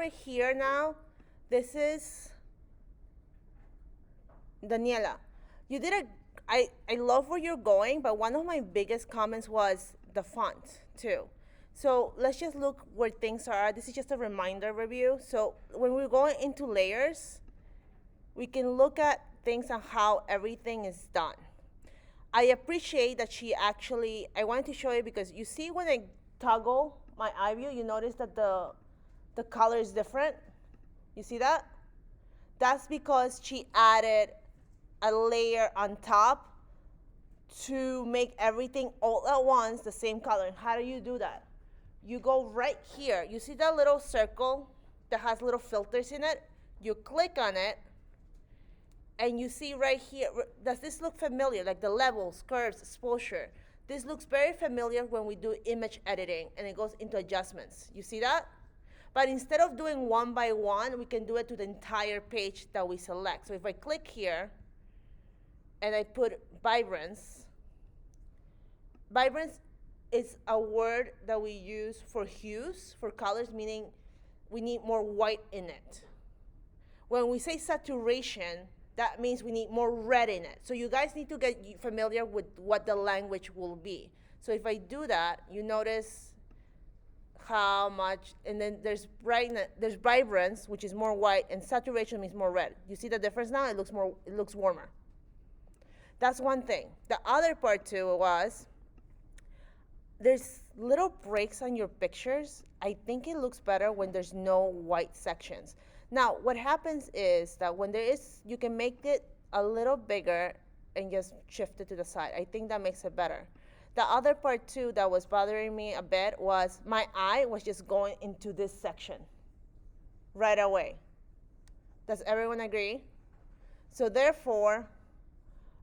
Right here now, this is Daniela. You did a, I love where you're going, but one of my biggest comments was the font too. So let's just look where things are. This is just a reminder review. So when we're going into layers, we can look at things and how everything is done. I appreciate that she actually, I wanted to show you because you see when I toggle my eye view, you notice that the color is different. You see that? That's because she added a layer on top to make everything all at once the same color. And how do you do that? You go right here. You see that little circle that has little filters in it? You click on it, and you see right here, does this look familiar? Like the levels, curves, exposure. This looks very familiar when we do image editing, and it goes into adjustments. You see that? But instead of doing one by one, we can do it to the entire page that we select. So if I click here, and I put vibrance, vibrance is a word that we use for hues, for colors, meaning we need more white in it. When we say saturation, that means we need more red in it. So you guys need to get familiar with what the language will be. So if I do that, you notice how much, and then there's brightness, there's vibrance, which is more white, and saturation means more red. You see the difference now? It looks warmer. That's one thing. The other part too was, there's little breaks on your pictures. I think it looks better when there's no white sections. Now, what happens is that when there is, you can make it a little bigger and just shift it to the side. I think that makes it better. The other part too that was bothering me a bit was my eye was just going into this section right away. Does everyone agree? So therefore,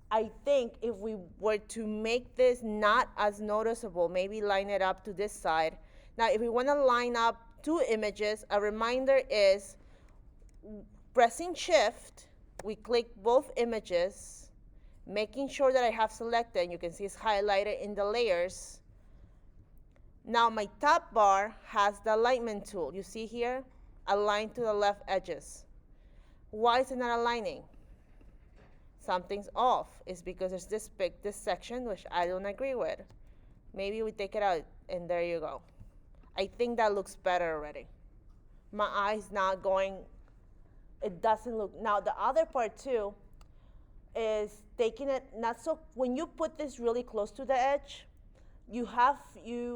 I think if we were to make this not as noticeable, maybe line it up to this side. Now, if we want to line up two images, a reminder is pressing shift, we click both images, making sure that I have selected, and you can see it's highlighted in the layers. Now my top bar has the alignment tool. You see here, align to the left edges. Why is it not aligning? Something's off. It's because there's this section which I don't agree with. Maybe we take it out, and there you go. I think that looks better already. My eye's not going, it doesn't look. Now the other part too is taking it not so, when you put this really close to the edge, you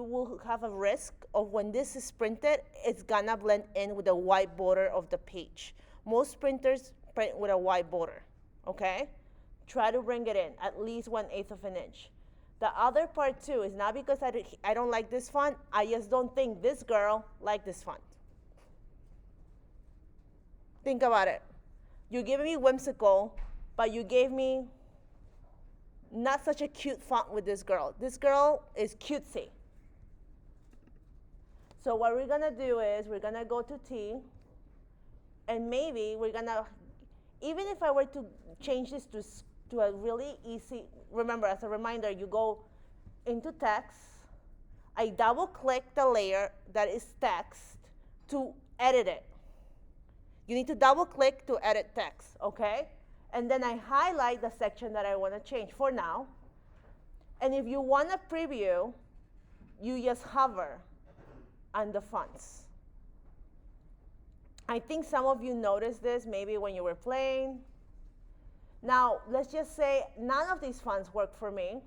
will have a risk of when this is printed, it's gonna blend in with the white border of the page. Most printers print with a white border, okay? Try to bring it in, at least 1/8 of an inch. The other part too is not because I don't like this font, I just don't think this girl liked this font. Think about it. You gave me whimsical, but you gave me not such a cute font with this girl. This girl is cutesy. So what we're gonna do is we're gonna go to T, and maybe we're gonna, even if I were to change this to a really easy, remember as a reminder, you go into text, I double click the layer that is text to edit it. You need to double click to edit text, okay? And then I highlight the section that I want to change for now. And if you want to preview, you just hover on the fonts. I think some of you noticed this maybe when you were playing. Now, let's just say none of these fonts work for me.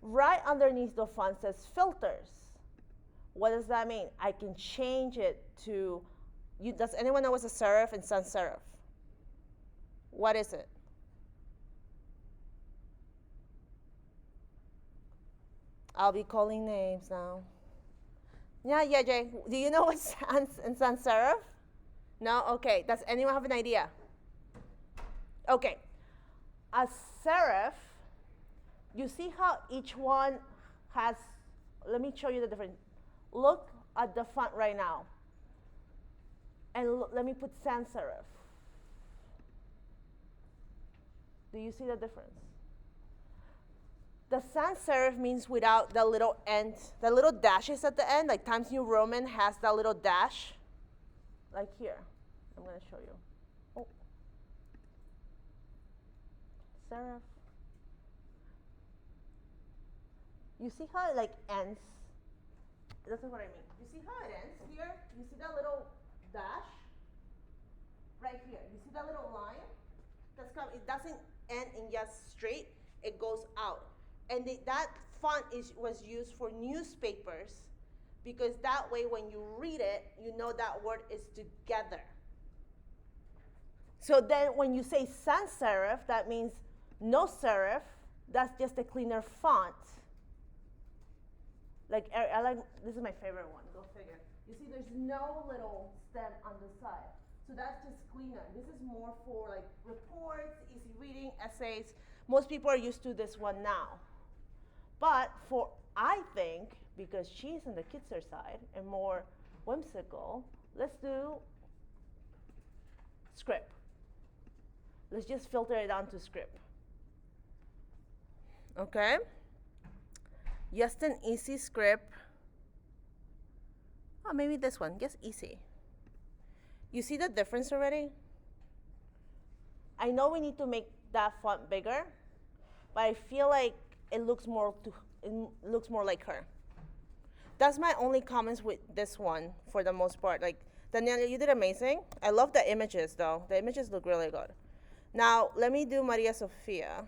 Right underneath the font says filters. What does that mean? I can change it to, does anyone know what's a serif and sans serif? What is it? I'll be calling names now. Yeah, Jay. Do you know what's sans and sans serif? No? Okay. Does anyone have an idea? Okay. A serif, you see how each one has, let me show you the difference. Look at the font right now. And let me put sans serif. Do you see the difference? The sans serif means without the little end, the little dashes at the end, like Times New Roman has that little dash. like here. I'm going to show you. Oh, serif. You see how it like ends? This is what I mean. You see how it ends here? You see that little dash? Right here. You see that little line? It doesn't end in just straight. It goes out. And that font was used for newspapers because that way when you read it, you know that word is together. So then when you say sans serif, that means no serif. That's just a cleaner font. Like, I like, this is my favorite one, go figure. You see there's no little stem on the side. So that's just cleaner. This is more for like reports, easy reading, essays. Most people are used to this one now. But I think, because she's on the kidser side and more whimsical, let's do script. Let's just filter it down to script. Okay? Just an easy script. Oh, maybe this one, just easy. You see the difference already? I know we need to make that font bigger, but I feel like it looks more like her. That's my only comments with this one for the most part. Like, Daniela, you did amazing. I love the images though. The images look really good. Now, let me do Maria Sofia.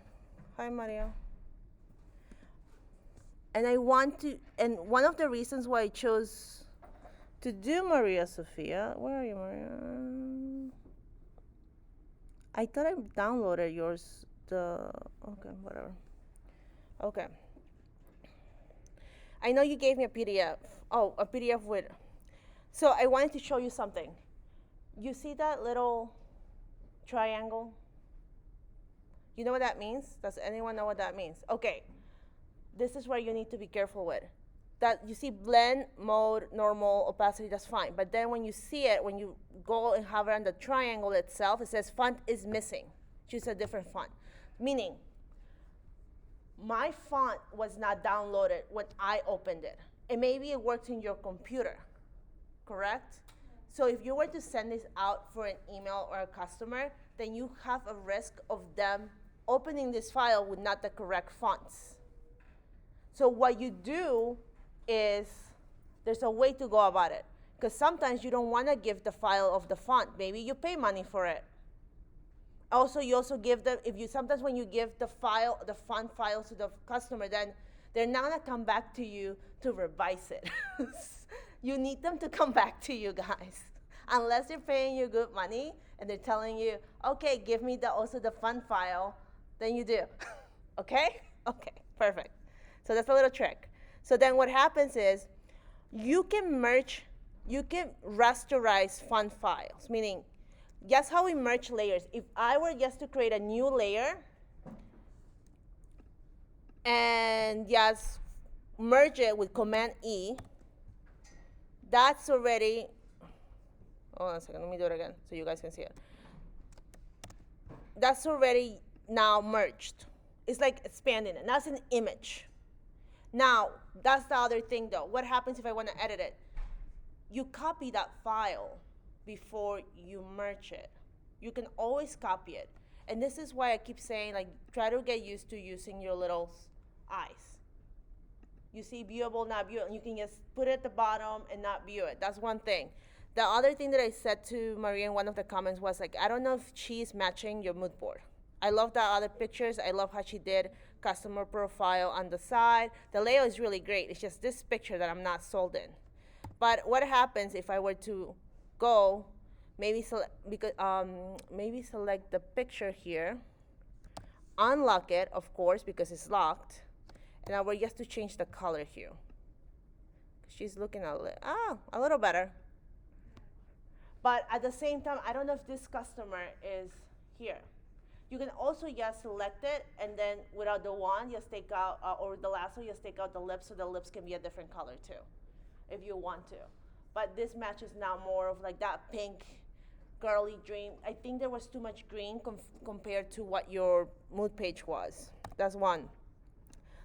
Hi, Maria. And and one of the reasons why I chose to do Maria Sofia, where are you, Maria? I thought I downloaded yours, okay, whatever. Okay. I know you gave me a PDF. Oh, a PDF with, so I wanted to show you something. You see that little triangle? You know what that means? Does anyone know what that means? Okay. This is where you need to be careful with. That you see blend, mode, normal, opacity, that's fine. But then when you see it, when you go and hover on the triangle itself, it says font is missing. Choose a different font. Meaning, my font was not downloaded when I opened it. And maybe it works in your computer, correct? So if you were to send this out for an email or a customer, then you have a risk of them opening this file with not the correct fonts. So what you do is, there's a way to go about it. Because sometimes you don't want to give the file of the font. Maybe you pay money for it. Also, you also give them, sometimes when you give the font files to the customer, then they're not going to come back to you to revise it. You need them to come back to you guys. Unless they're paying you good money and they're telling you, okay, give me also the font file, then you do. Okay? Okay, perfect. So that's a little trick. So then what happens is you can rasterize font files, meaning just how we merge layers. If I were just to create a new layer and just merge it with Command E, that's already, hold on a second, let me do it again so you guys can see it. That's already now merged. It's like expanding it. That's an image. Now, that's the other thing though. What happens if I want to edit it? You copy that file before you merge it. You can always copy it. And this is why I keep saying, like, try to get used to using your little eyes. You see viewable, not viewable, and you can just put it at the bottom and not view it. That's one thing. The other thing that I said to Maria in one of the comments was, like, I don't know if she's matching your mood board. I love the other pictures. I love how she did customer profile on the side. The layout is really great. It's just this picture that I'm not sold in. But what happens if I were to go, maybe select the picture here, unlock it, of course, because it's locked, and I were just to change the color hue. She's looking a little better. But at the same time, I don't know if this customer is here. You can also just select it, and then without the wand, just take out, or the lasso, just take out the lips, so the lips can be a different color too, if you want to. But this matches now more of like that pink, girly dream. I think there was too much green compared to what your mood page was. That's one.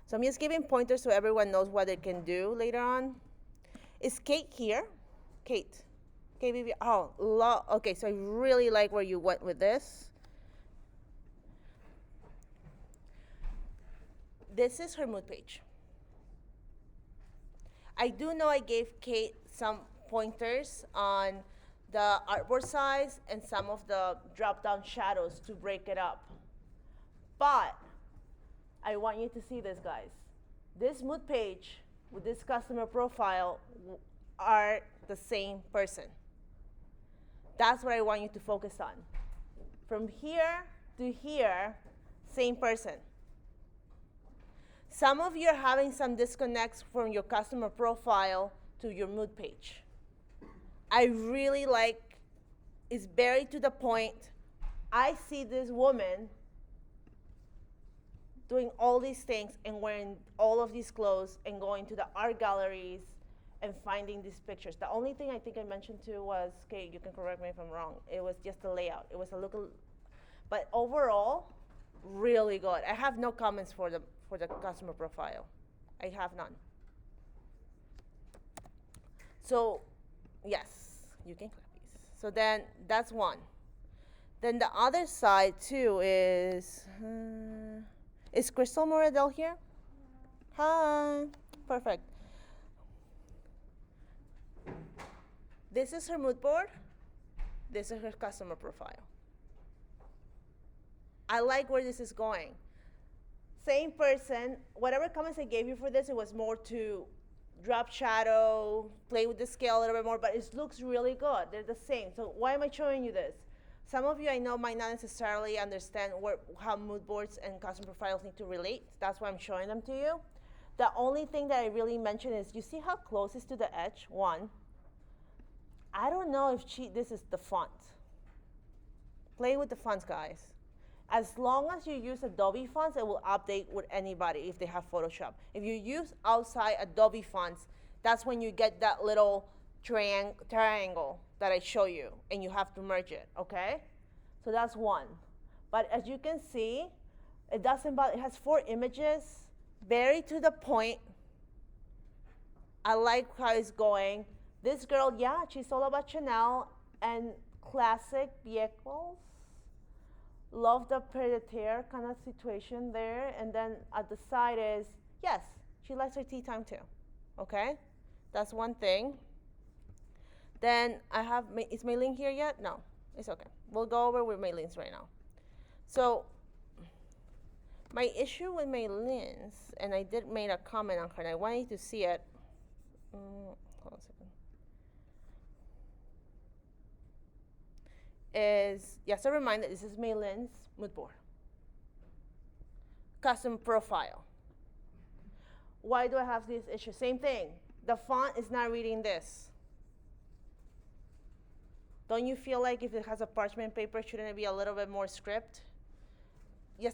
So I'm just giving pointers so everyone knows what they can do later on. Is Kate here? Kate. KBB. Oh, okay, so I really like where you went with this. This is her mood page. I do know I gave Kate some pointers on the artboard size and some of the drop-down shadows to break it up. But I want you to see this, guys. This mood page with this customer profile are the same person. That's what I want you to focus on. From here to here, same person. Some of you are having some disconnects from your customer profile to your mood page. I really like, it's very to the point. I see this woman doing all these things and wearing all of these clothes and going to the art galleries and finding these pictures. The only thing I think I mentioned too was, okay, you can correct me if I'm wrong, it was just the layout. It was a little, but overall, really good. I have no comments for the customer profile. I have none. So, yes, you can clap these. So then that's one. Then the other side too is Crystal Moradell here? Hi, perfect. This is her mood board. This is her customer profile. I like where this is going. Same person, whatever comments I gave you for this, it was more to drop shadow, play with the scale a little bit more, but it looks really good. They're the same. So why am I showing you this? Some of you I know might not necessarily understand how mood boards and custom profiles need to relate. That's why I'm showing them to you. The only thing that I really mentioned is, you see how close it's to the edge? One. I don't know if this is the font. Play with the fonts, guys. As long as you use Adobe fonts, it will update with anybody if they have Photoshop. If you use outside Adobe fonts, that's when you get that little triangle that I show you, and you have to merge it, okay? So that's one. But as you can see, it doesn't bother. It has 4 images, very to the point. I like how it's going. This girl, yeah, she's all about Chanel and classic vehicles. Love the pied-à-terre kind of situation there. And then at the side is, yes, she likes her tea time too, okay? That's one thing. Then I have, is Maylene here yet? No, it's okay. We'll go over with Maylene's right now. So my issue with Maylene's, and I did make a comment on her, and I want you to see it. Hold on a second. Is, just a reminder, this is Maylene's mood board. Custom profile. Why do I have this issue? Same thing. The font is not reading this. Don't you feel like if it has a parchment paper, shouldn't it be a little bit more script? Yes,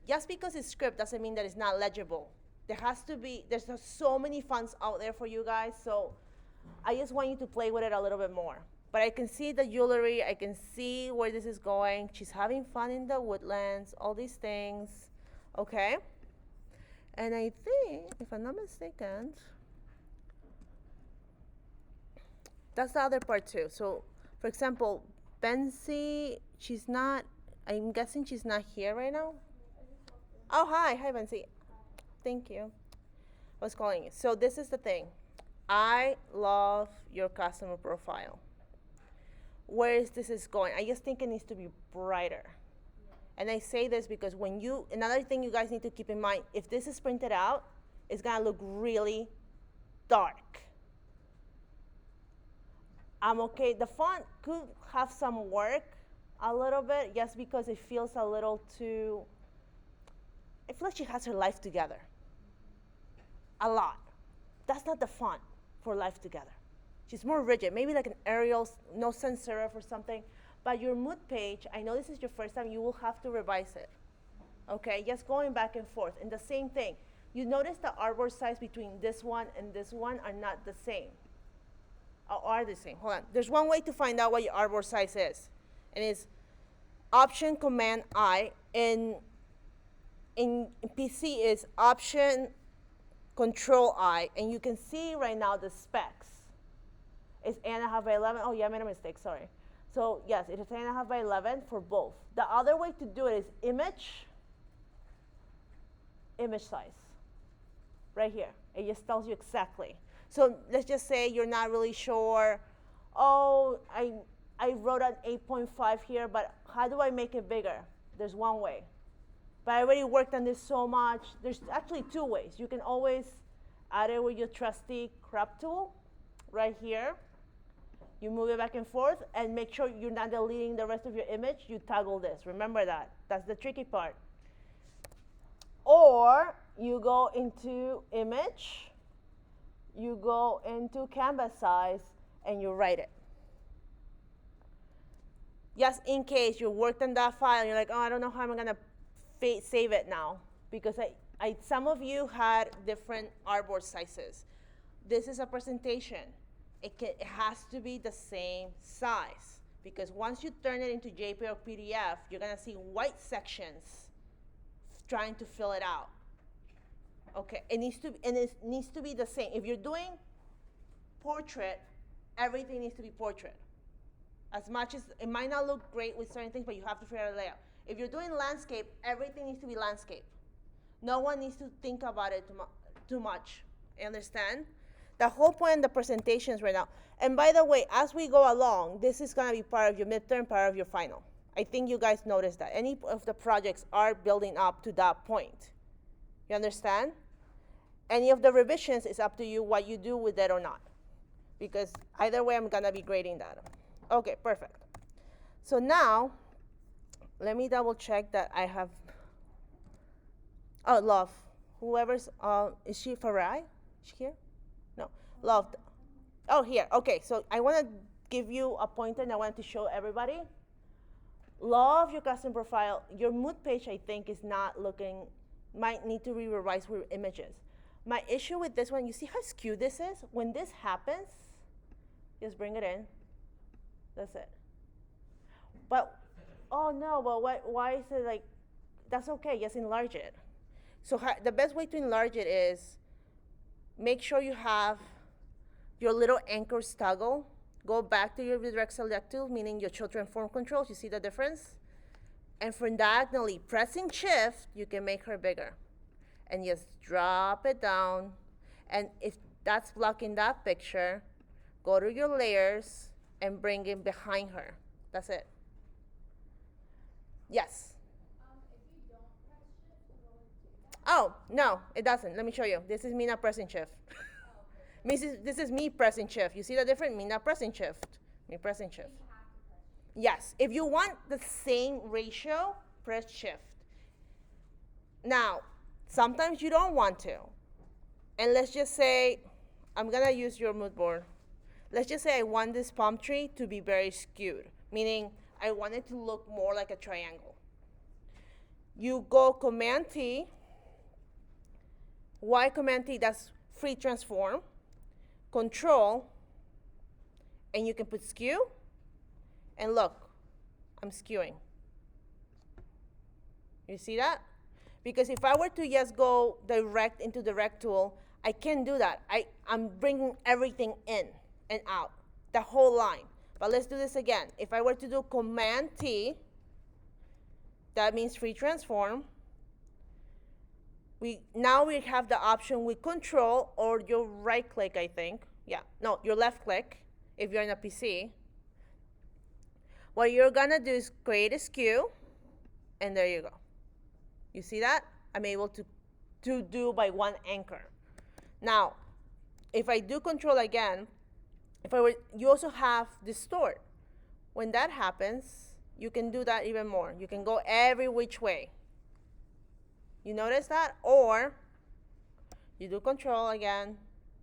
just because it's script doesn't mean that it's not legible. There has to be, there's so many fonts out there for you guys, so I just want you to play with it a little bit more. But I can see the jewelry, I can see where this is going. She's having fun in the woodlands, all these things, okay? And I think, if I'm not mistaken, that's the other part too. So, for example, Benzie, she's not, I'm guessing she's not here right now? Oh, hi Benzie. Thank you. I was calling you. So this is the thing. I love your customer profile. Where is this going? I just think it needs to be brighter. And I say this because when another thing you guys need to keep in mind, if this is printed out, it's gonna look really dark. I'm okay, the font could have some work a little bit, just because it feels a little too, I feel like she has her life together. A lot. That's not the font for Life Together. She's more rigid, maybe like an Arial, no sans serif or something. But your mood page, I know this is your first time, you will have to revise it. Okay, just going back and forth. And the same thing, you notice the artboard size between this one and this one are not the same. Or are the same, hold on. There's one way to find out what your artboard size is. And it's Option Command I. In PC is Option Control I. And you can see right now the specs. It's 8.5 by 11. Oh, yeah, I made a mistake, sorry. So yes, it is 8.5 by 11 for both. The other way to do it is image size, right here. It just tells you exactly. So let's just say you're not really sure, oh, I wrote an 8.5 here, but how do I make it bigger? There's one way. But I already worked on this so much. There's actually two ways. You can always add it with your trusty crop tool right here. You move it back and forth and make sure you're not deleting the rest of your image. You toggle this. Remember that. That's the tricky part. Or you go into image, you go into canvas size, and you write it. Just in case you worked on that file and you're like, oh, I don't know how I'm going to save it now. Because some of you had different artboard sizes. This is a presentation. It has to be the same size. Because once you turn it into JPEG or PDF, you're going to see white sections trying to fill it out. Okay, it needs to be the same. If you're doing portrait, everything needs to be portrait. As much as it might not look great with certain things, but you have to figure out a layout. If you're doing landscape, everything needs to be landscape. No one needs to think about it too much. You understand? The whole point of the presentations right now. And by the way, as we go along, this is going to be part of your midterm, part of your final. I think you guys noticed that. Any of the projects are building up to that point. You understand? Any of the revisions is up to you what you do with it or not. Because either way, I'm going to be grading that. Okay, perfect. So now, let me double check that I have, oh, Love. Whoever's, is she Farai? Is she here? No, Love. Oh, here, okay. So I want to give you a pointer and I want to show everybody. Love your custom profile. Your mood page, I think, is not looking, might need to be revised with images. My issue with this one, you see how skewed this is? When this happens, just bring it in. That's it. But, oh no, but why is it like, that's okay, just enlarge it. So the best way to enlarge it is make sure you have your little anchors toggle. Go back to your redirect select tool, meaning your children form controls. You see the difference? And from diagonally, pressing shift, you can make her bigger. And just drop it down. And if that's blocking that picture, go to your layers and bring it behind her. That's it. Yes? If you don't press shift, will it do that? Oh, no, it doesn't. Let me show you. This is me not pressing shift. Oh, okay. This is me pressing shift. You see the difference? Me not pressing shift. Me pressing shift. You have to press shift. Yes. If you want the same ratio, press shift. Now, sometimes you don't want to. And let's just say, I'm going to use your mood board. Let's just say I want this palm tree to be very skewed, meaning I want it to look more like a triangle. You go Command T, Y Command T, that's free transform, Control, and you can put skew, and look, I'm skewing. You see that? Because if I were to just go direct into the rect tool, I can't do that. I'm bringing everything in and out, the whole line. But let's do this again. If I were to do Command T, that means free transform. Now we have the option with Control or your right click, I think. Yeah, no, your left click if you're in a PC. What you're gonna do is create a skew, and there you go. You see that? I'm able to do by one anchor. Now, if I do Control again, you also have distort. When that happens, you can do that even more. You can go every which way. You notice that? Or you do Control again,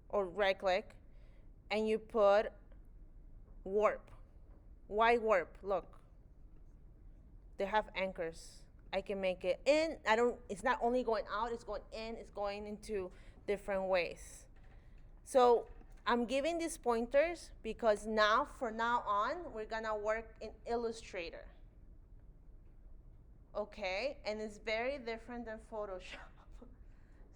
or right click, and you put warp. Why warp? Look, they have anchors. I can make it in. It's not only going out, it's going in, it's going into different ways. So I'm giving these pointers because now, from now on, we're gonna work in Illustrator. Okay, and it's very different than Photoshop.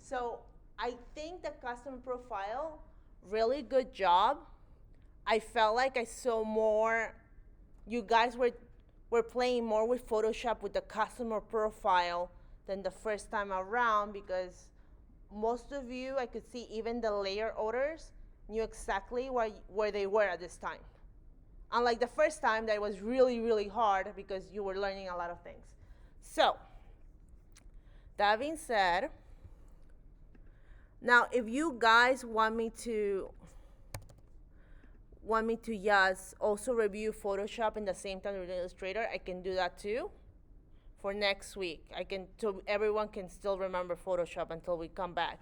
So I think the custom profile, really good job. I felt like I saw more, you guys were playing more with Photoshop with the customer profile than the first time around, because most of you, I could see even the layer orders knew exactly where they were at this time. Unlike the first time, that was really, really hard because you were learning a lot of things. So, that being said, now if you guys want me to just also review Photoshop in the same time with Illustrator, I can do that too. For next week, so everyone can still remember Photoshop until we come back.